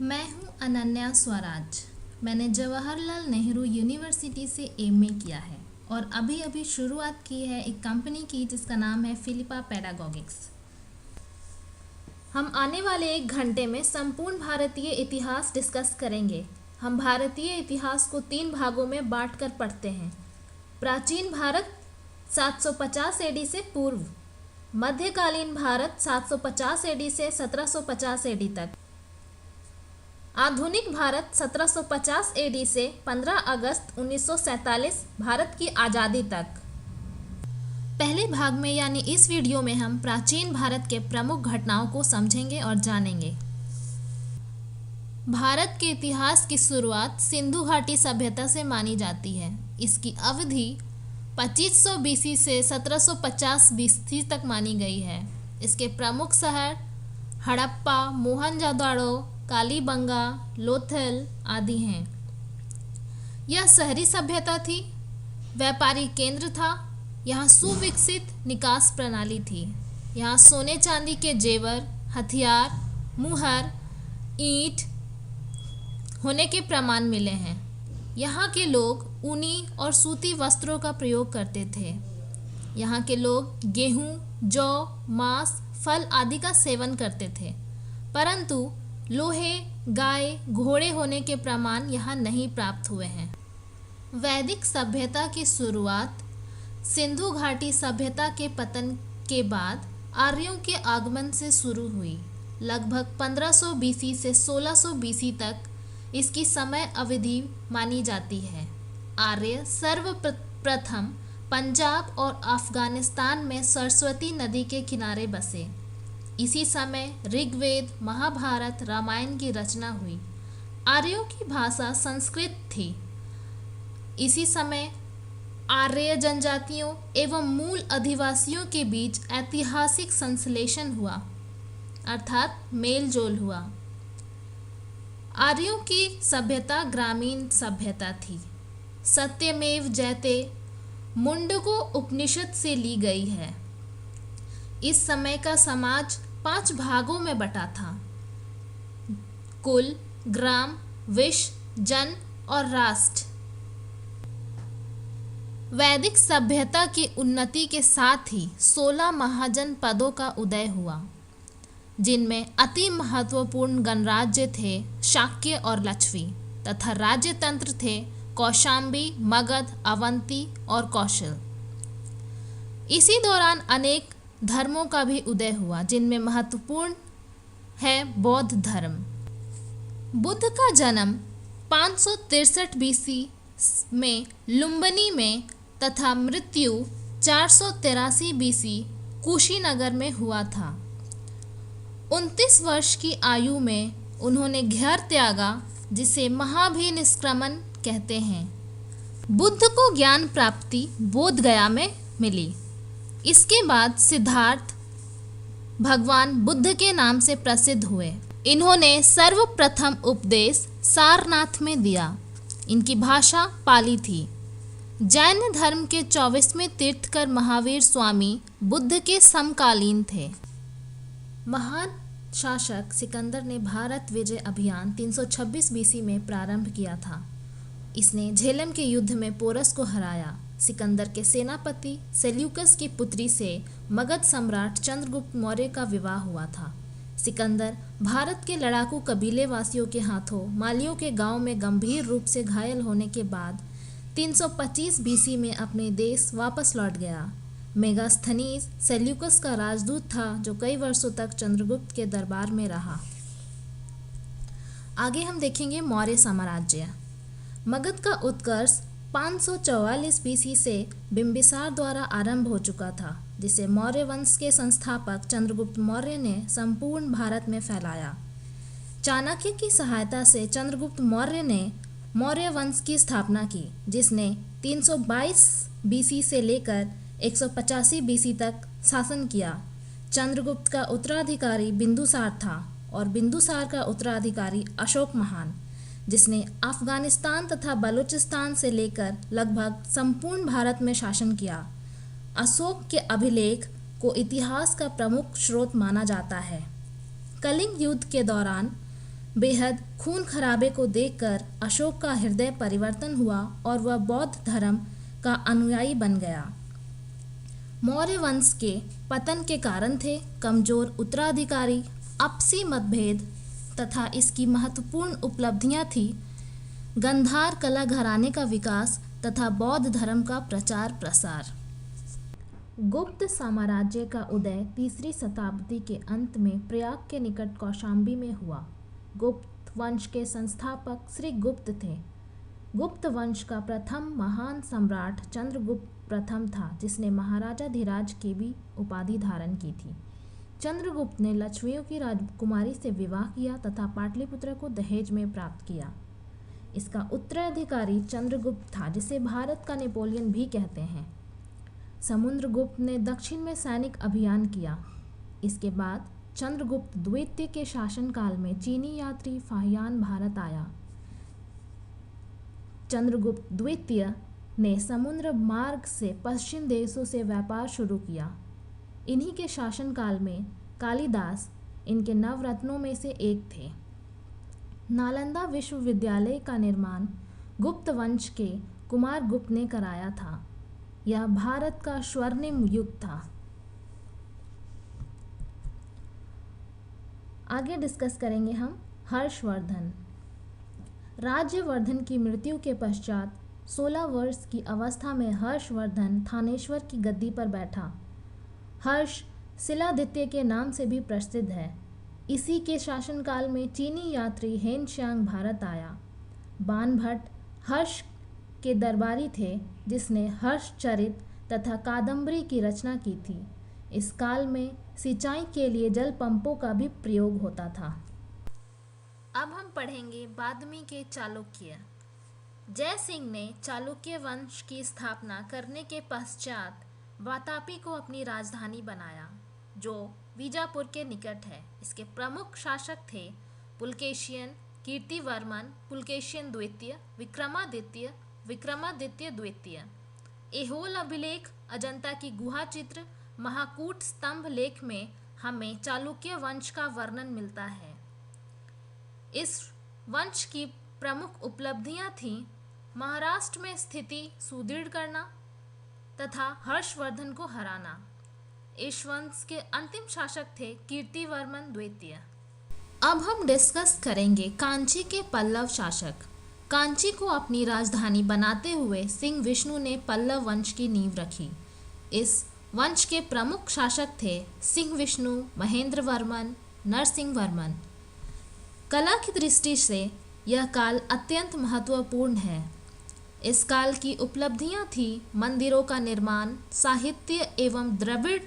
मैं हूँ अनन्या स्वराज। मैंने जवाहरलाल नेहरू यूनिवर्सिटी से एमए किया है और अभी अभी शुरुआत की है एक कंपनी की जिसका नाम है फिलिपा पेडागॉगिक्स। हम आने वाले 1 घंटे में संपूर्ण भारतीय इतिहास डिस्कस करेंगे। हम भारतीय इतिहास को 3 भागों में बांटकर पढ़ते हैं। प्राचीन भारत 750 एडी से पूर्व, मध्यकालीन भारत 750 एडी से 1750 एडी तक, आधुनिक भारत 1750 एडी से 15 अगस्त 1947 भारत की आज़ादी तक। पहले भाग में यानी इस वीडियो में हम प्राचीन भारत के प्रमुख घटनाओं को समझेंगे और जानेंगे। भारत के इतिहास की शुरुआत सिंधु घाटी सभ्यता से मानी जाती है। इसकी अवधि 2500 बीसी से 1750 बीसी तक मानी गई है। इसके प्रमुख शहर हड़प्पा, मोहनजोदड़ो, कालीबंगा, लोथल आदि हैं। यह शहरी सभ्यता थी, व्यापारी केंद्र था। यहाँ सुविकसित निकास प्रणाली थी। यहाँ सोने चांदी के जेवर, हथियार, मुहर, ईंट होने के प्रमाण मिले हैं। यहाँ के लोग ऊनी और सूती वस्त्रों का प्रयोग करते थे। यहाँ के लोग गेहूँ, जौ, मांस, फल आदि का सेवन करते थे, परंतु लोहे, गाय, घोड़े होने के प्रमाण यहाँ नहीं प्राप्त हुए हैं। वैदिक सभ्यता की शुरुआत सिंधु घाटी सभ्यता के पतन के बाद आर्यों के आगमन से शुरू हुई। लगभग 1500 बीसी से 1600 बीसी तक इसकी समय अवधि मानी जाती है। आर्य सर्वप्रथम पंजाब और अफगानिस्तान में सरस्वती नदी के किनारे बसे। इसी समय ऋग्वेद, महाभारत, रामायण की रचना हुई। आर्यों की भाषा संस्कृत थी। इसी समय आर्य जनजातियों एवं मूल अधिवासियों के बीच ऐतिहासिक संश्लेषण हुआ, अर्थात मेलजोल हुआ। आर्यों की सभ्यता ग्रामीण सभ्यता थी। सत्यमेव जयते मुंडको उपनिषद से ली गई है। इस समय का समाज 5 भागों में बटा था: कुल, ग्राम, विश, जन और राष्ट्र। वैदिक सभ्यता की उन्नति के साथ ही 16 महाजन पदों का उदय हुआ, जिनमें अति महत्वपूर्ण गणराज्य थे शाक्य और लक्षवी, तथा राज्य तंत्र थे कौशांबी, मगध, अवंती और कौशल। इसी दौरान अनेक धर्मों का भी उदय हुआ, जिनमें महत्वपूर्ण है बौद्ध धर्म। बुद्ध का जन्म 563 बीसी में लुम्बिनी में तथा मृत्यु 483 बीसी कुशीनगर में हुआ था। 29 वर्ष की आयु में उन्होंने घर त्यागा, जिसे महाभिनिष्क्रमण कहते हैं। बुद्ध को ज्ञान प्राप्ति बोध गया में मिली। इसके बाद सिद्धार्थ भगवान बुद्ध के नाम से प्रसिद्ध हुए। इन्होंने सर्वप्रथम उपदेश सारनाथ में दिया। इनकी भाषा पाली थी। जैन धर्म के 24वें तीर्थकर महावीर स्वामी बुद्ध के समकालीन थे। महान शासक सिकंदर ने भारत विजय अभियान 326 बीसी में प्रारंभ किया था। इसने झेलम के युद्ध में पोरस को हराया। सिकंदर के सेनापति सेल्यूकस की पुत्री से मगध सम्राट चंद्रगुप्त मौर्य का विवाह हुआ था। सिकंदर भारत के लड़ाकू कबीले वासियों के हाथों मालियों के गांव में गंभीर रूप से घायल होने के बाद 325 बीसी में अपने देश वापस लौट गया। मेगास्थनीज सेल्यूकस का राजदूत था, जो कई वर्षों तक चंद्रगुप्त के दरबार में रहा। आगे हम देखेंगे मौर्य साम्राज्य। मगध का उत्कर्ष 544 बीसी से बिंबिसार द्वारा आरंभ हो चुका था, जिसे मौर्य वंश के संस्थापक चंद्रगुप्त मौर्य ने संपूर्ण भारत में फैलाया। चाणक्य की सहायता से चंद्रगुप्त मौर्य ने मौर्य वंश की स्थापना की, जिसने 322 बीसी से लेकर 185 बीसी तक शासन किया। चंद्रगुप्त का उत्तराधिकारी बिंदुसार था और बिंदुसार का उत्तराधिकारी अशोक महान, जिसने अफगानिस्तान तथा बलूचिस्तान से लेकर लगभग संपूर्ण भारत में शासन किया। अशोक के अभिलेख को इतिहास का प्रमुख स्रोत माना जाता है। कलिंग युद्ध के दौरान बेहद खून खराबे को देखकर अशोक का हृदय परिवर्तन हुआ और वह बौद्ध धर्म का अनुयायी बन गया। मौर्य वंश के पतन के कारण थे कमजोर उत्तराधिकारी, आपसी मतभेद तथा इसकी महत्वपूर्ण उपलब्धियां थी गांधार कला घराने का विकास तथा बौद्ध धर्म का प्रचार प्रसार। गुप्त साम्राज्य का उदय 3री शताब्दी के अंत में प्रयाग के निकट कौशाम्बी में हुआ। गुप्त वंश के संस्थापक श्री गुप्त थे। गुप्त वंश का प्रथम महान सम्राट चंद्रगुप्त प्रथम था, जिसने महाराजा धीराज की भी उपाधि धारण की थी। चंद्रगुप्त ने लक्ष्मियों की राजकुमारी से विवाह किया तथा पाटलिपुत्र को दहेज में प्राप्त किया। इसका उत्तराधिकारी चंद्रगुप्त था, जिसे भारत का नेपोलियन भी कहते हैं। समुद्रगुप्त ने दक्षिण में सैनिक अभियान किया। इसके बाद चंद्रगुप्त द्वितीय के शासनकाल में चीनी यात्री फाहियान भारत आया। चंद्रगुप्त द्वितीय ने समुद्र मार्ग से पश्चिम देशों से व्यापार शुरू किया। इन्हीं के शासनकाल में कालिदास इनके नवरत्नों में से एक थे। नालंदा विश्वविद्यालय का निर्माण गुप्त वंश के कुमार गुप्त ने कराया था। यह भारत का स्वर्णिम युग था। आगे डिस्कस करेंगे हम हर्षवर्धन। राज्यवर्धन की मृत्यु के पश्चात 16 वर्ष की अवस्था में हर्षवर्धन थानेश्वर की गद्दी पर बैठा। हर्ष शिलादित्य के नाम से भी प्रसिद्ध है। इसी के शासनकाल में चीनी यात्री हेनशांग भारत आया। बाणभट्ट हर्ष के दरबारी थे, जिसने हर्षचरित तथा कादंबरी की रचना की थी। इस काल में सिंचाई के लिए जल पंपों का भी प्रयोग होता था। अब हम पढ़ेंगे बादमी के चालुक्य। जय सिंह ने चालुक्य वंश की स्थापना करने के पश्चात वातापी को अपनी राजधानी बनाया, जो बीजापुर के निकट है। इसके प्रमुख शासक थे पुलकेशियन कीर्तिवर्मन, पुलकेशियन द्वितीय, विक्रमादित्य, विक्रमादित्य द्वितीय। ऐहोल अभिलेख, अजंता की गुहा चित्र, महाकूट स्तंभ लेख में हमें चालुक्य वंश का वर्णन मिलता है। इस वंश की प्रमुख उपलब्धियां थीं महाराष्ट्र में स्थिति सुदृढ़ करना तथा हर्षवर्धन को हराना। इस वंश के अंतिम शासक थे कीर्तिवर्मन द्वितीय। अब हम डिस्कस करेंगे कांची के पल्लव शासक। कांची को अपनी राजधानी बनाते हुए सिंह विष्णु ने पल्लव वंश की नींव रखी। इस वंश के प्रमुख शासक थे सिंह विष्णु, महेंद्र वर्मन, नरसिंह वर्मन। कला की दृष्टि से यह काल अत्यंत महत्वपूर्ण है। इस काल की उपलब्धियां थी मंदिरों का निर्माण, साहित्य एवं द्रविड़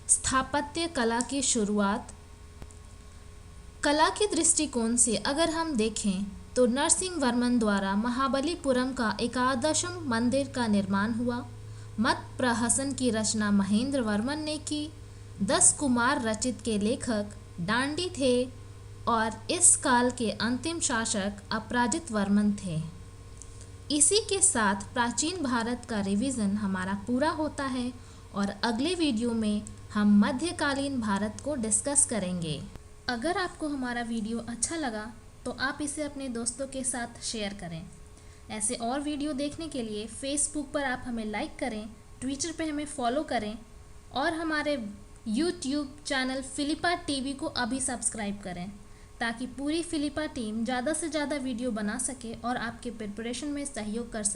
स्थापत्य कला की शुरुआत। कला के दृष्टिकोण से अगर हम देखें तो नरसिंह वर्मन द्वारा महाबलीपुरम का 11वां मंदिर का निर्माण हुआ। मत प्रहसन की रचना महेंद्र वर्मन ने की। 10 कुमार रचित के लेखक डांडी थे और इस काल के अंतिम शासक अपराजित वर्मन थे। इसी के साथ प्राचीन भारत का रिवीजन हमारा पूरा होता है और अगले वीडियो में हम मध्यकालीन भारत को डिस्कस करेंगे। अगर आपको हमारा वीडियो अच्छा लगा तो आप इसे अपने दोस्तों के साथ शेयर करें। ऐसे और वीडियो देखने के लिए फेसबुक पर आप हमें लाइक करें, ट्विटर पर हमें फॉलो करें और हमारे यूट्यूब चैनल फिलिपा टीवी को अभी सब्सक्राइब करें, ताकि पूरी फिलिपा टीम ज़्यादा से ज़्यादा वीडियो बना सके और आपके प्रिपरेशन में सहयोग कर सके।